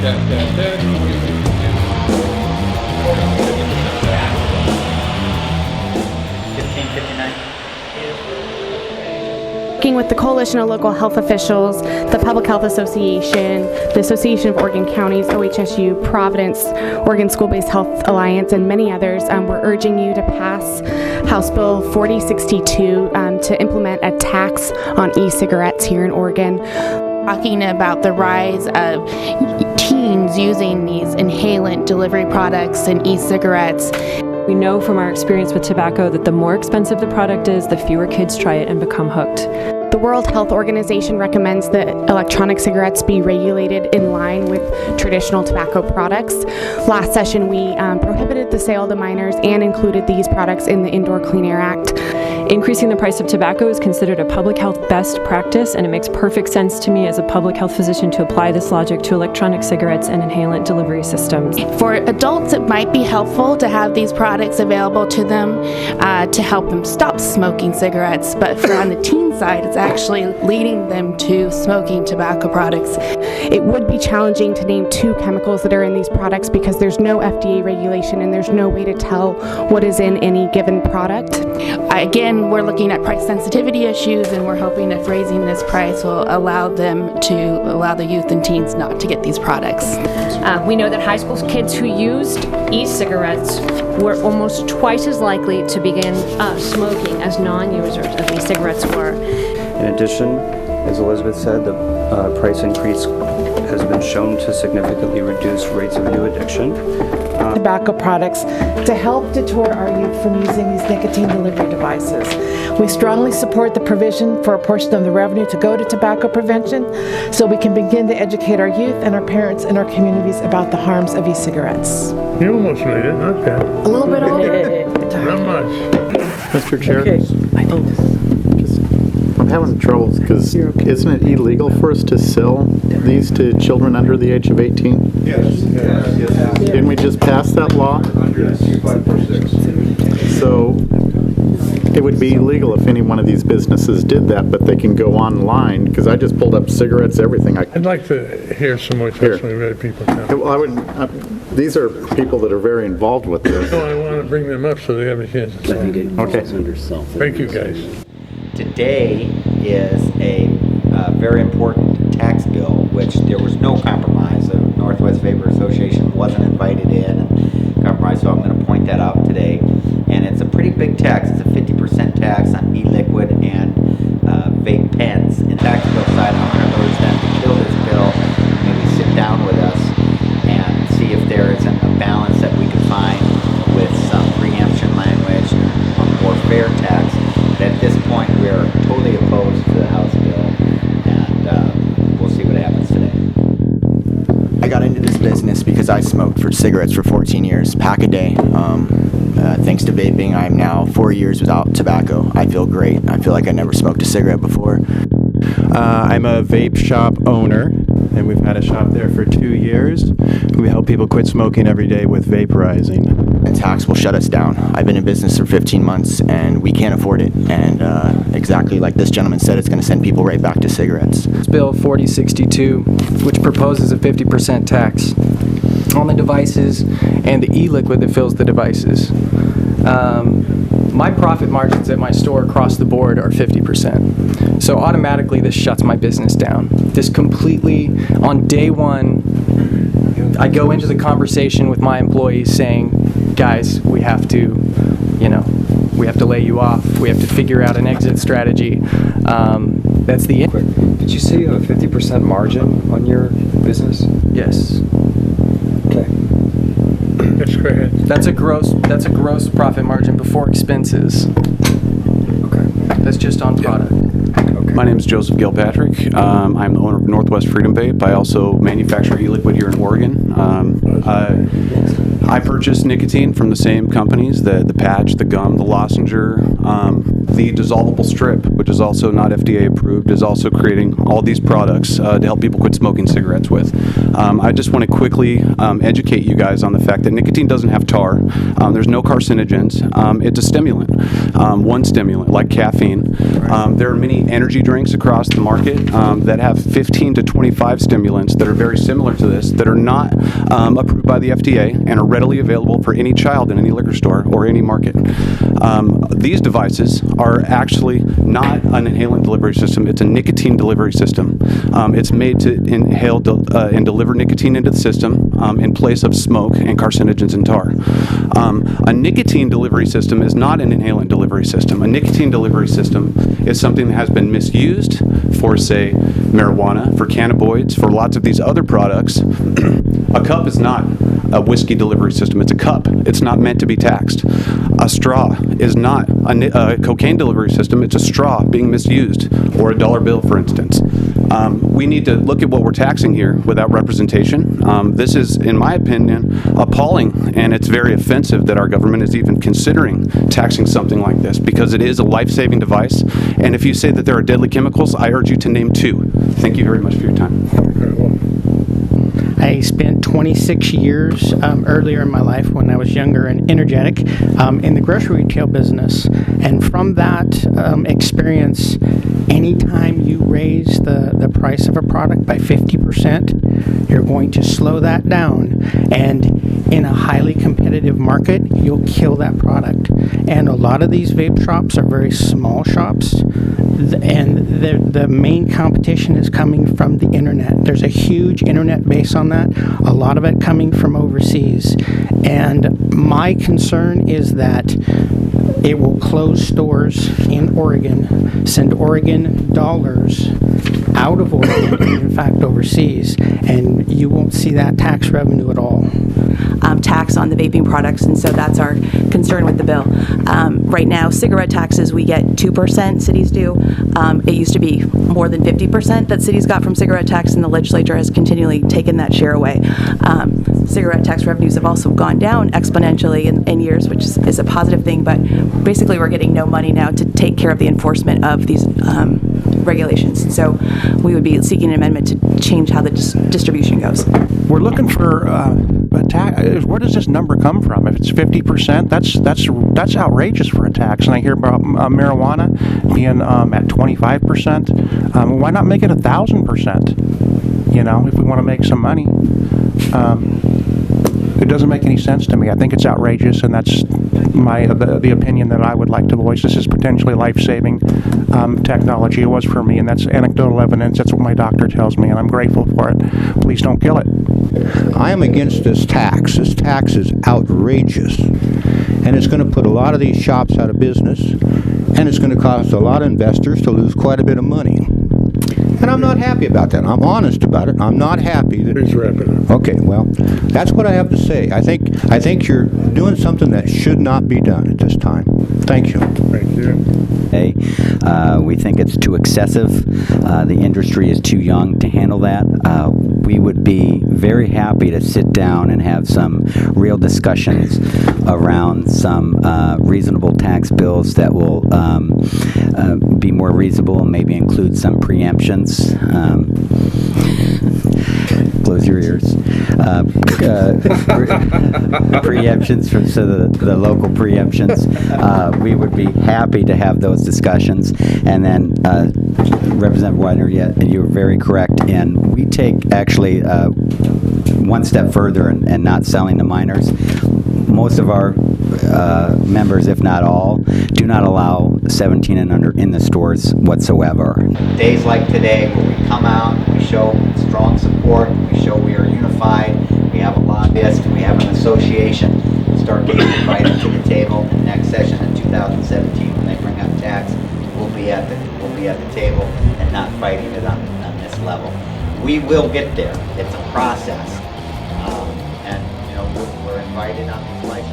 Working with the Coalition of Local Health Officials, the Public Health Association, the Association of Oregon Counties, OHSU, Providence, Oregon School-Based Health Alliance, and many others, we're urging you to pass House Bill 4062 to implement a tax on e-cigarettes here in Oregon. Talking about the rise of teens using these inhalant delivery products and e-cigarettes. We know from our experience with tobacco that the more expensive the product is, the fewer kids try it and become hooked. The World Health Organization recommends that electronic cigarettes be regulated in line with traditional tobacco products. Last session, we prohibited the sale to minors and included these products in the Indoor Clean Air Act. Increasing the price of tobacco is considered a public health best practice, and it makes perfect sense to me as a public health physician to apply this logic to electronic cigarettes and inhalant delivery systems. For adults, it might be helpful to have these products available to them to help them stop smoking cigarettes, but for on the teen side, it's actually leading them to smoking tobacco products. It would be challenging to name two chemicals that are in these products because there's no FDA regulation and there's no way to tell what is in any given product. Again, we're looking at price sensitivity issues, and we're hoping if raising this price will allow the youth and teens not to get these products. We know that high school kids who used e-cigarettes were almost twice as likely to begin smoking as non-users of e-cigarettes were. In addition, as Elizabeth said, the price increase has been shown to significantly reduce rates of new addiction. Tobacco products to help deter our youth from using these nicotine delivery devices. We strongly support the provision for a portion of the revenue to go to tobacco prevention so we can begin to educate our youth and our parents and our communities about the harms of e-cigarettes. You almost made it, not bad. A little bit older. Not much. Mr. Chair, Okay. I'm having troubles because isn't it illegal for us to sell these to children under the age of 18? Yes. Didn't we just pass that law? So it would be illegal if any one of these businesses did that, but they can go online, because I just pulled up cigarettes, everything. I'd like to hear some more testimony about people now. Well, I would. These are people that are very involved with this. No, I want to bring them up so they have a chance to talk. Okay. Thank you, guys. Today is a very important tax bill, which there was no compromise. The Northwest Vape Association wasn't invited in and compromised, so I'm going to point that out today. And it's a pretty big tax. It's a 50% tax on e-liquid and vape pens. In tax bill side, I'm going to urge them to kill this bill, maybe sit down with us and see if there isn't a balance that we can find with some preemption language, a more fair tax. But at this point, we're totally opposed to the House bill, and we'll see what happens today. I got into this business because I smoked cigarettes for 14 years, pack a day. Thanks to vaping, I'm now 4 years without tobacco. I feel great. I feel like I never smoked a cigarette before. I'm a vape shop owner, and we've had a shop there for 2 years. We help people quit smoking every day with vaporizing. And tax will shut us down. I've been in business for 15 months, and we can't afford it. And exactly like this gentleman said, it's going to send people right back to cigarettes. It's Bill 4062, which proposes a 50% tax on the devices and the e-liquid that fills the devices. My profit margins at my store across the board are 50%. So automatically this shuts my business down. This completely, on day one, I go into the conversation with my employees saying, guys, we have to lay you off. We have to figure out an exit strategy. That's the end. Did you say you have a 50% margin on your business? Yes. Okay. Yes, go ahead. That's a gross profit margin before expenses. Okay. That's just on product. Okay. My name is Joseph Gilpatrick. I'm the owner of Northwest Freedom Vape. I also manufacture e-liquid here in Oregon. I purchased nicotine from the same companies, the patch, the gum, the lozenger, the dissolvable strip, which is also not FDA approved, is also creating all these products to help people quit smoking cigarettes with. I just want to quickly educate you guys on the fact that nicotine doesn't have tar. There's no carcinogens. It's a stimulant, one stimulant, like caffeine. There are many energy drinks across the market that have 15 to 25 stimulants that are very similar to this, that are not approved by the FDA and are readily available for any child in any liquor store or any market. These devices are actually not an inhalant delivery system. It's a nicotine delivery system. It's made to inhale and deliver nicotine into the system in place of smoke and carcinogens and tar. A nicotine delivery system is not an inhalant delivery system. A nicotine delivery system is something that has been misused for, say, marijuana, for cannabinoids, for lots of these other products. A cup is not a whiskey delivery system. It's a cup. It's not meant to be taxed. A straw is not a cocaine delivery system. It's a straw being misused, or a dollar bill, for instance. We need to look at what we're taxing here without representation. This is, in my opinion, appalling, and it's very offensive that our government is even considering taxing something like this, because it is a life-saving device. And if you say that there are deadly chemicals, I urge you to name 2. Thank you very much for your time. I spent 26 years earlier in my life when I was younger and energetic in the grocery retail business. And from that experience, anytime you raise the price of a product by 50%, you're going to slow that down. And in a highly competitive market, you'll kill that product. And a lot of these vape shops are very small shops, and the main competition is coming from the internet. There's a huge internet base on that, a lot of it coming from overseas. And my concern is that it will close stores in Oregon, send Oregon dollars out of Oregon, and in fact overseas, and you won't see that tax revenue at all. Tax on the vaping products, and so that's our concern with the bill. Right now, cigarette taxes, we get 2%, cities do. It used to be more than 50% that cities got from cigarette tax, and the legislature has continually taken that share away. Cigarette tax revenues have also gone down exponentially in years, which is a positive thing, but basically we're getting no money now to take care of the enforcement of these regulations. And so we would be seeking an amendment to change how the distribution goes. We're looking for a tax. Where does this number come from? If it's 50%, that's outrageous for a tax. And I hear about marijuana being at 25%. Why not make it 1,000%? You know, if we want to make some money. It doesn't make any sense to me. I think it's outrageous, and that's the opinion that I would like to voice. This is potentially life-saving technology. It was for me, and that's anecdotal evidence. That's what my doctor tells me, and I'm grateful for it. Please don't kill it. I am against this tax. This tax is outrageous, and it's going to put a lot of these shops out of business, and it's going to cause a lot of investors to lose quite a bit of money. And I'm not happy about that. I'm honest about it. I'm not happy. Please wrap it up. Okay, well, that's what I have to say. I think you're doing something that should not be done at this time. Thank you. Thank you. We think it's too excessive. The industry is too young to handle that. We would be very happy to sit down and have some real discussions around some reasonable tax bills that will be more reasonable and maybe include some preemptions. Close your ears. Preemptions from the local preemptions. We would be happy to have those discussions. And then Representative Widener, you're very correct. And we take actually one step further and not selling to minors. Most of our members, if not all, do not allow 17 and under in the stores whatsoever. Days like today where we come out, we show strong support, we show we are unified, we have a lobbyist, we have an association, start getting invited to the table. The next session in 2017 when they bring up tax, we'll be at the table and not fighting it on this level. We will get there. It's a process. And we're invited on these life